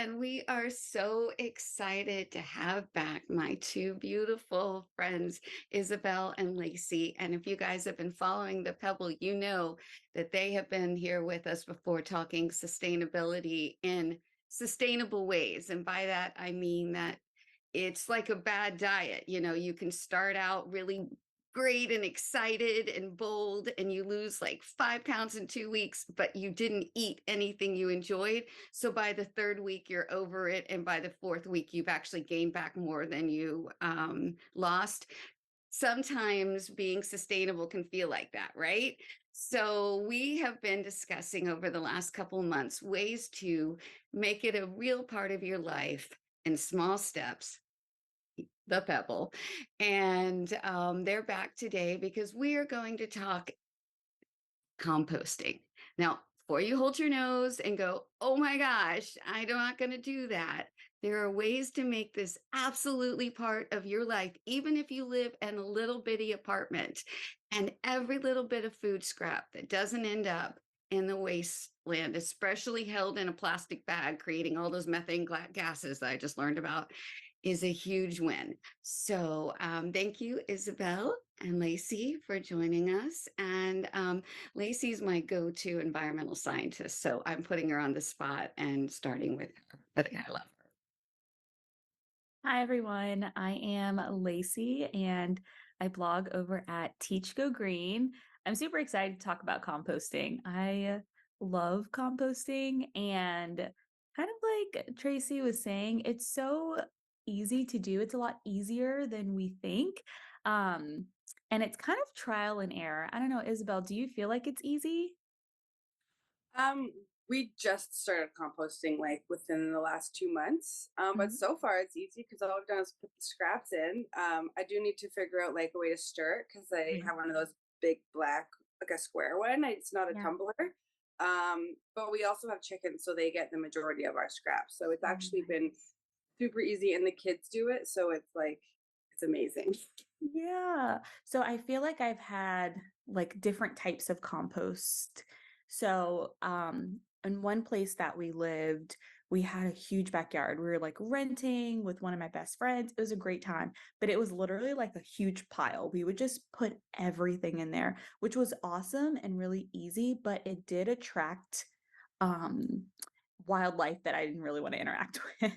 and we are so excited to have back my two beautiful friends, Isabel and Lacey. And if you guys have been following the Pebble, you know that they have been here with us before talking sustainability in sustainable ways. And by that, I mean that it's like a bad diet. You can start out really great and excited and bold, and you lose like 5 pounds in 2 weeks, but you didn't eat anything you enjoyed. So by the third week, you're over it. And by the fourth week, you've actually gained back more than you lost. Sometimes being sustainable can feel like that, right? So we have been discussing over the last couple of months ways to make it a real part of your life in small steps, the Pebble. And they're back today because we are going to talk composting. Now, before you hold your nose and go, oh my gosh, I'm not going to do that. There are ways to make this absolutely part of your life, even if you live in a little bitty apartment. And every little bit of food scrap that doesn't end up in the wasteland, especially held in a plastic bag, creating all those methane gases that I just learned about, is a huge win. So thank you, Isabel and Lacey, for joining us. And Lacey's my go-to environmental scientist, so I'm putting her on the spot and starting with her. But I love her. Hi, everyone. I am Lacey and I blog over at Teach Go Green. I'm super excited to talk about composting. I love composting, and kind of like Tracy was saying, it's so easy to do. It's a lot easier than we think. Um, and it's kind of trial and error. I don't know, Isabel, do you feel like it's easy? Um, we just started composting like within the last 2 months. But Mhm. so far it's easy because all I've done is put the scraps in. I do need to figure out like a way to stir it because I Mhm. have one of those big black, like a square one. It's not a Yeah. tumbler. But we also have chickens, so they get the majority of our scraps. So it's Oh, actually been nice. super easy, and the kids do it, so it's like it's amazing. Yeah. So I feel like I've had like different types of compost. So, in one place that we lived, we had a huge backyard. We were like renting with one of my best friends. It was a great time, but it was literally like a huge pile. We would just put everything in there, which was awesome and really easy, but it did attract um wildlife that I didn't really want to interact with.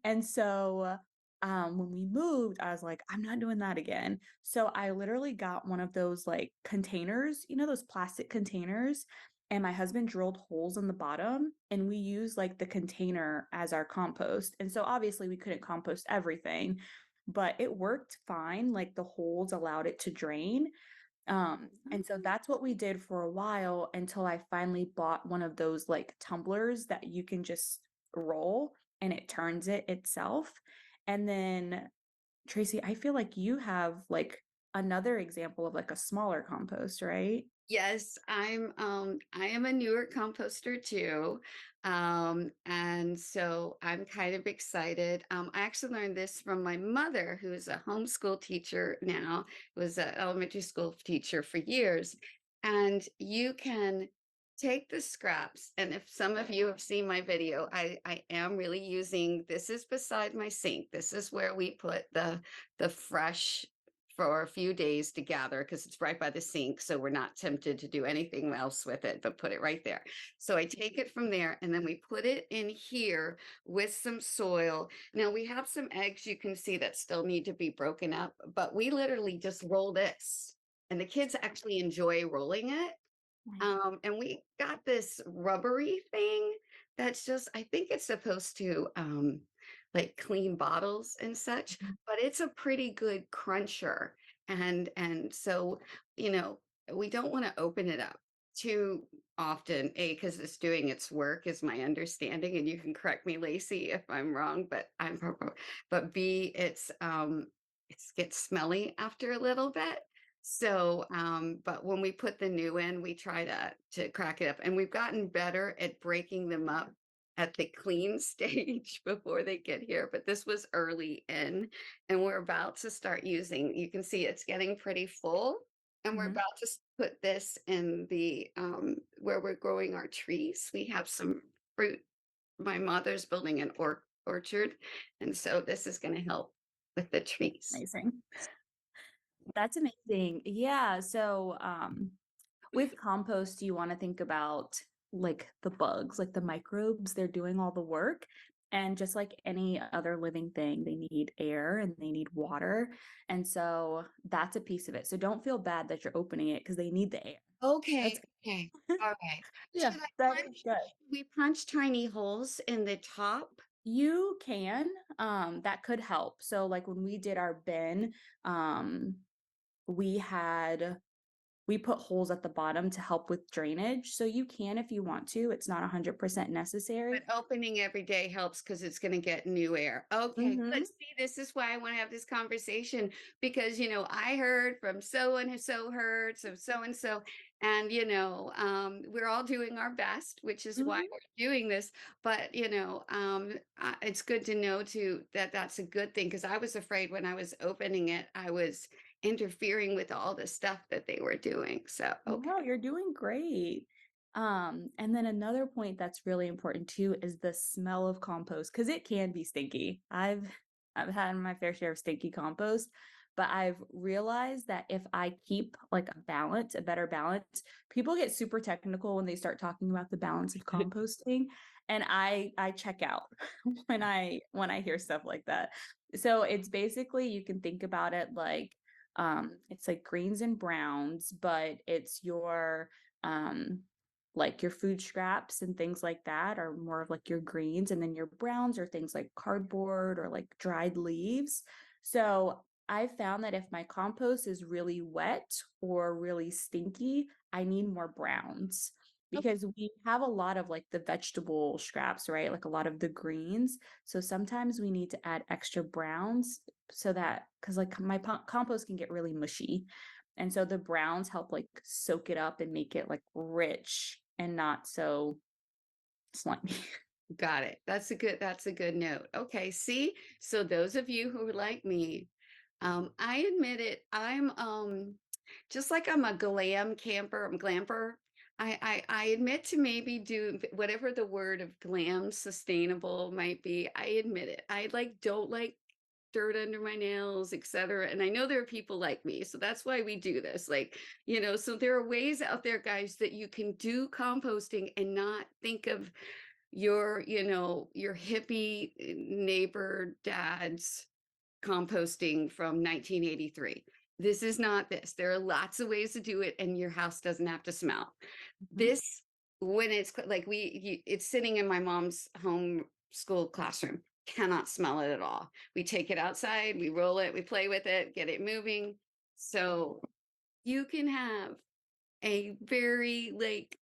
And so, when we moved, I was like, I'm not doing that again. So I literally got one of those like containers, those plastic containers, and my husband drilled holes in the bottom, and we used like the container as our compost. And so obviously we couldn't compost everything, but it worked fine. Like the holes allowed it to drain. And so that's what we did for a while until I finally bought one of those like tumblers that you can just roll and it turns it itself. And then Tracy, I feel like you have like another example of like a smaller compost, right? Yes, I am a newer composter too. And so I'm kind of excited. I actually learned this from my mother, who's a homeschool teacher now, was an elementary school teacher for years. And you can take the scraps, and if some of you have seen my video, I am really using, this is beside my sink. This is where we put the fresh for a few days to gather because it's right by the sink. So we're not tempted to do anything else with it, but put it right there. So I take it from there and then we put it in here with some soil. Now we have some eggs you can see that still need to be broken up, but we literally just roll this. And the kids actually enjoy rolling it. Nice. And we got this rubbery thing that's just, I think it's supposed to like clean bottles and such, Mhm. but it's a pretty good cruncher. And so, you know, we don't want to open it up too often, A, because it's doing its work, is my understanding. And you can correct me, Lacey, if I'm wrong, but B, it gets smelly after a little bit. So, but when we put the new in, we try to crack it up, and we've gotten better at breaking them up at the clean stage before they get here. But this was early in, and we're about to start using. You can see it's getting pretty full, and we're Mhm. about to put this in the where we're growing our trees. We have some fruit my mother's building an orchard, and so this is going to help with the trees. Amazing. That's amazing. Yeah. So, with compost, you want to think about like the bugs, like the microbes, they're doing all the work. And just like any other living thing, they need air and they need water. And so that's a piece of it. So don't feel bad that you're opening it because they need the air. That's Okay, okay, all right. yeah, Should I that is punch? good. We punch tiny holes in the top. You can, that could help. So like when we did our bin, um, we had we put holes at the bottom to help with drainage. So you can if you want to. It's not 100% necessary. But opening every day helps because it's going to get new air. Okay, Mhm. good. See, this is why I want to have this conversation because, I heard from so and so heard, so and so, and, we're all doing our best, which is why Mhm. we're doing this. But, it's good to know too that that's a good thing because I was afraid when I was opening it, I was interfering with all the stuff that they were doing. So, okay. No, you're doing great. And then another point that's really important too is the smell of compost because it can be stinky. I've had my fair share of stinky compost, but I've realized that if I keep like a balance, a better balance, people get super technical when they start talking about the balance of composting, and I check out when I hear stuff like that. So it's basically you can think about it it's like greens and browns, but it's um like your food scraps and things like that are more of like your greens, and then your browns are things like cardboard or like dried leaves. So I found that if my compost is really wet or really stinky, I need more browns because we have a lot of like the vegetable scraps, right? Like a lot of the greens. So sometimes we need to add extra browns so that because like my compost can get really mushy, and so the browns help like soak it up and make it like rich and not so slimy. Got it. That's a good note. Okay, see? So those of you who are like me, I admit it, I'm just like I'm a glam camper, I'm glamper. I admit to maybe do whatever the word of glam sustainable might be. I admit it. I like don't like dirt under my nails, etc. And I know there are people like me, so that's why we do this. Like, so there are ways out there, guys, that you can do composting and not think of your hippie neighbor dad's composting from 1983. This is not this. There are lots of ways to do it, and your house doesn't have to smell. Mhm. This, when like it's sitting in my mom's home school classroom, cannot smell it at all. We take it outside, we roll it, we play with it, get it moving. So you can have a very like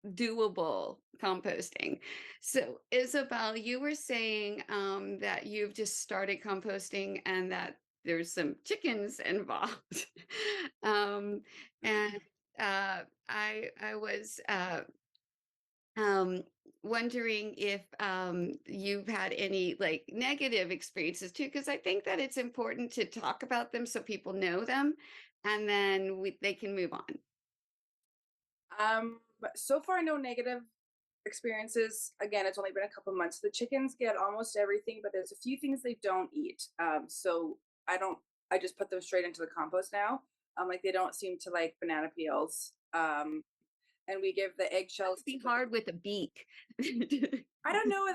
doable composting. So, Isabel, you were saying that you've just started composting and that there's some chickens involved. um, and I was um, wondering if you've had any like negative experiences too, because I think that it's important to talk about them so people know them, and then they can move on. But so far, no negative experiences. Again, it's only been a couple months. The chickens get almost everything, but there's a few things they don't eat. So I don't. I just put them straight into the compost now. Like they don't seem to like banana peels. And we give the That eggshells would be to hard with a beak. I don't know.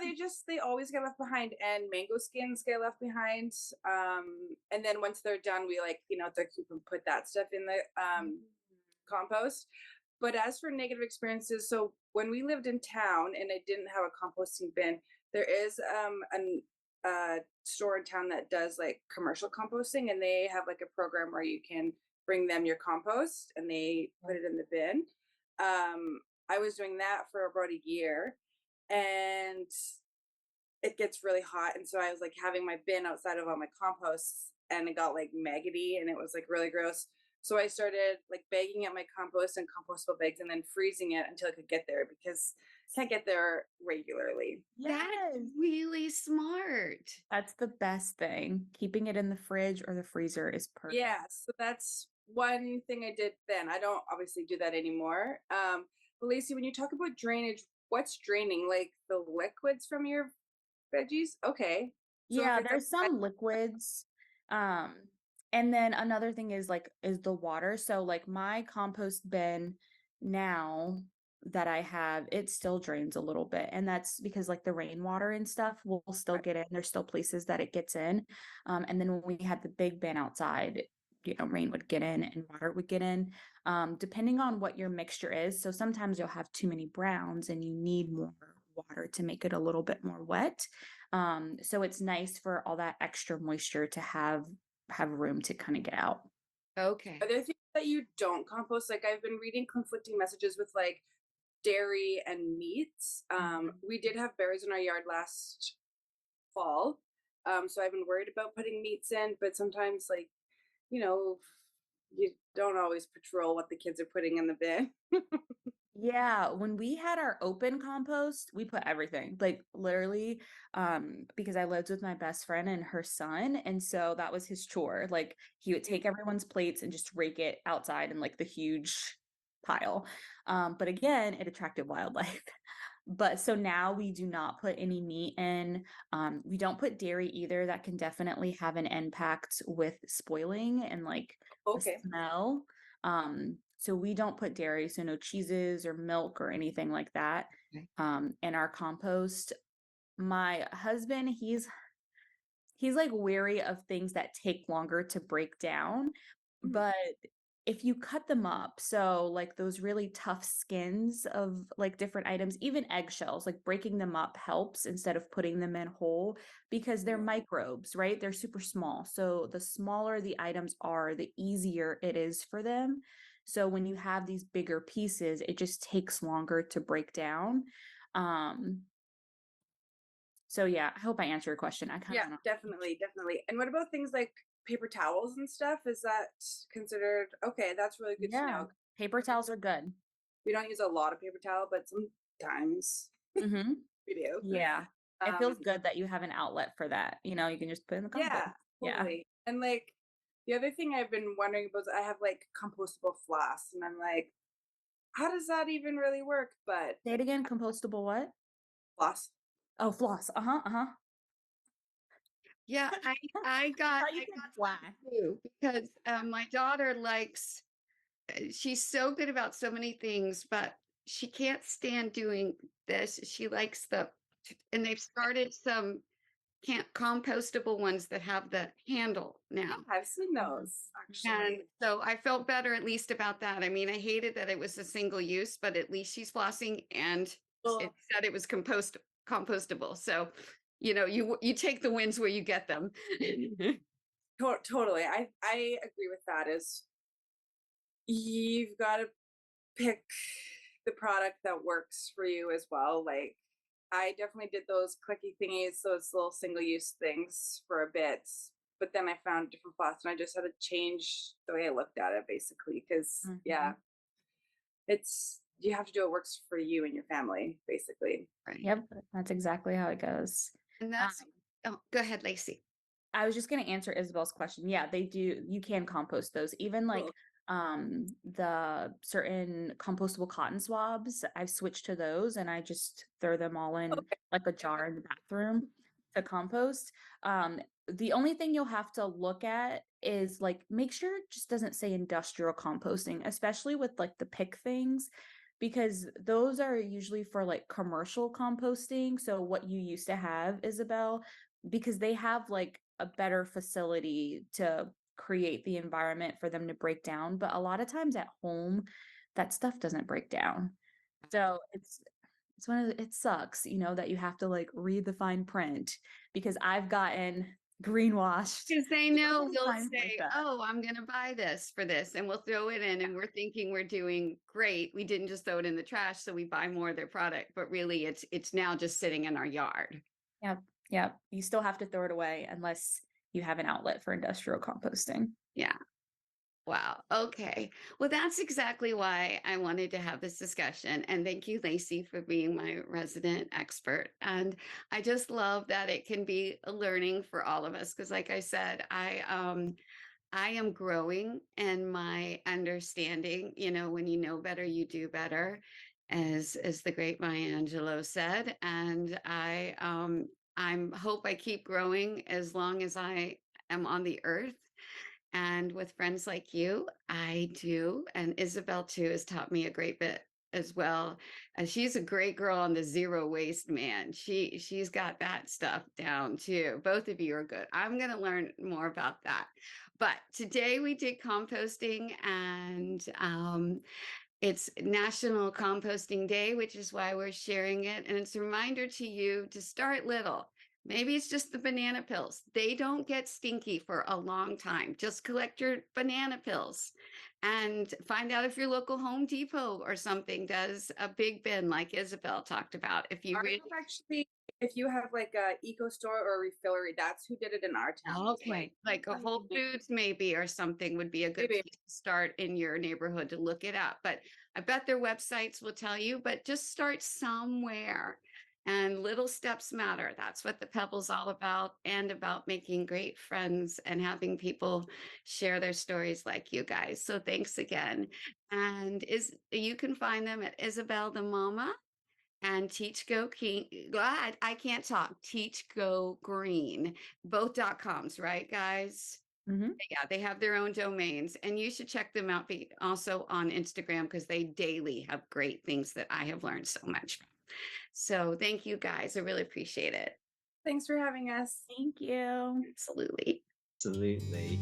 They always get left behind, and mango skins get left behind. And then once they're done, we like they keep and put that stuff in the compost. But as for negative experiences, so when we lived in town and I didn't have a composting bin, there is a store in town that does like commercial composting, and they have like a program where you can bring them your compost and they put it in the bin. I was doing that for about a year, and it gets really hot, and so I was like having my bin outside of all my composts, and it got like maggoty and it was like really gross. So I started like bagging up my compost in compostable bags and then freezing it until I could get there because I can't get there regularly. That's Yes. really smart. That's the best thing. Keeping it in the fridge or the freezer is perfect. Yeah, so that's one thing I did then. I don't obviously do that anymore. But Lacey, when you talk about drainage, What's draining? Like the liquids from your veggies? Okay. So if Yeah, it's like there's some liquids. Um, and then another thing is the water. So like my compost bin now that I have, it still drains a little bit. And that's because like the rainwater and stuff will still get in. There's still places that it gets in. And then when we had the big bin outside, rain would get in and water would get in. Depending on what your mixture is. So sometimes you'll have too many browns and you need more water to make it a little bit more wet. So it's nice for all that extra moisture to have room to kind of get out. Okay. are there things that you don't compost? Like I've been reading conflicting messages with like dairy and meats. We did have berries in our yard last fall. So I've been worried about putting meats in, but sometimes like, you know, you don't always patrol what the kids are putting in the bin. Yeah, when we had our open compost, we put everything, like literally, because I lived with my best friend and her son, and so that was his chore. Like he would take everyone's plates and just rake it outside in like the huge pile. But again, it attracted wildlife. But so now we do not put any meat in. We don't put dairy either. That can definitely have an impact with spoiling and like the Okay. smell. So we don't put dairy, so no cheeses or milk or anything like that. Okay. In our compost. My husband, he's like wary of things that take longer to break down, Mm. but if you cut them up, so like those really tough skins of like different items, even eggshells, like breaking them up helps instead of putting them in whole because they're microbes, right? They're super small. So the smaller the items are, the easier it is for them. So when you have these bigger pieces, it just takes longer to break down. Um, so yeah, I hope I answered your question. I kind Yeah, of went definitely, definitely. And what about things like paper towels and stuff? Is that considered okay? That's really good to yeah, know. paper towels are good. We don't use a lot of paper towel, but sometimes Mm-hmm. we do. Yeah. It Um, feels good that you have an outlet for that. You can just put in the compost. yeah, Yeah. totally. And like the other thing I've been wondering about is I have like compostable floss, and I'm like, how does that even really work? But Say it again, compostable what? floss. Oh, floss. Uh-huh, uh-huh. Yeah, I I got thought you I said got fly. some too because my daughter likes she's so good about so many things, but she can't stand doing this. She likes and they've started some can't compostable ones that have the handle Yeah, now. I've seen Mhm. those And actually. so I felt better at least about that. I mean, I hated that it was a single use, but at least she's flossing and it Well, said it was compostable. So, you take the wins where you get them. totally. I agree with that. Is you've got to pick the product that works for you as well. Like I definitely did those clicky thingies, those little single use things for a bit, but then I found different plots and I just had to change the way I looked at it basically. Cause yeah, Mhm. it's, you have to do what works for you and your family, basically. Right. Yep, that's exactly how it goes. And Um, that's oh, go ahead, Lacey. I was just going to answer Isabel's question. Yeah, they do. You can compost those. Even like Cool. the certain compostable cotton swabs, I've switched to those and I just throw them all in Okay. like a jar in the bathroom to compost. The only thing you'll have to look at is like make sure it just doesn't say industrial composting, especially with like the pick things, because those are usually for like commercial composting. So what you used to have, Isabel, because they have like a better facility to create the environment for them to break down. But a lot of times at home, that stuff doesn't break down. So it's it sucks, that you have to like read the fine print because I've gotten greenwashed Because they know several we'll times like say, that. "Oh, I'm going to buy this for this," and we'll throw it in, and we're thinking we're doing great. We didn't just throw it in the trash, so we buy more of their product, but really, it's now just sitting in our yard. Yep. Yep. You still have to throw it away unless you have an outlet for industrial composting. Yeah. Wow. Okay. Well, that's exactly why I wanted to have this discussion. And thank you, Lacey, for being my resident expert. And I just love that it can be a learning for all of us. Because, like I said, I am growing in my understanding. When you know better, you do better. as the great Maya Angelou said. And I'm hope I keep growing as long as I am on the earth. And with friends like you, I do. And Isabel too has taught me a great bit as well. And she's a great girl on the zero waste, man. She's got that stuff down too. Both of you are good. I'm gonna learn more about that. But today we did composting, and it's National Composting Day, which is why we're sharing it. And it's a reminder to you to start little. Maybe it's just the banana pills. They don't get stinky for a long time. Just collect your banana pills and find out if your local Home Depot or something does a big bin like Isabel talked about. If you I really have actually, if you have like a eco store or a refillery, that's who did it in our town. Was like a Whole Foods maybe or something would be a good maybe. place to start in your neighborhood to look it up. But I bet their websites will tell you, but just start somewhere. And little steps matter. That's what the Pebble's all about, and about making great friends and having people share their stories like you guys. So thanks again. And you can find them at Isabel the Mama and Teach Go King. God, I can't talk. Teach Go Green, both .coms, right, guys? Mhm. Yeah, they have their own domains, and you should check them out. Also on Instagram, because they daily have great things that I have learned so much from. So thank you guys. I really appreciate it. Thanks for having us. Thank you. Absolutely. Absolutely.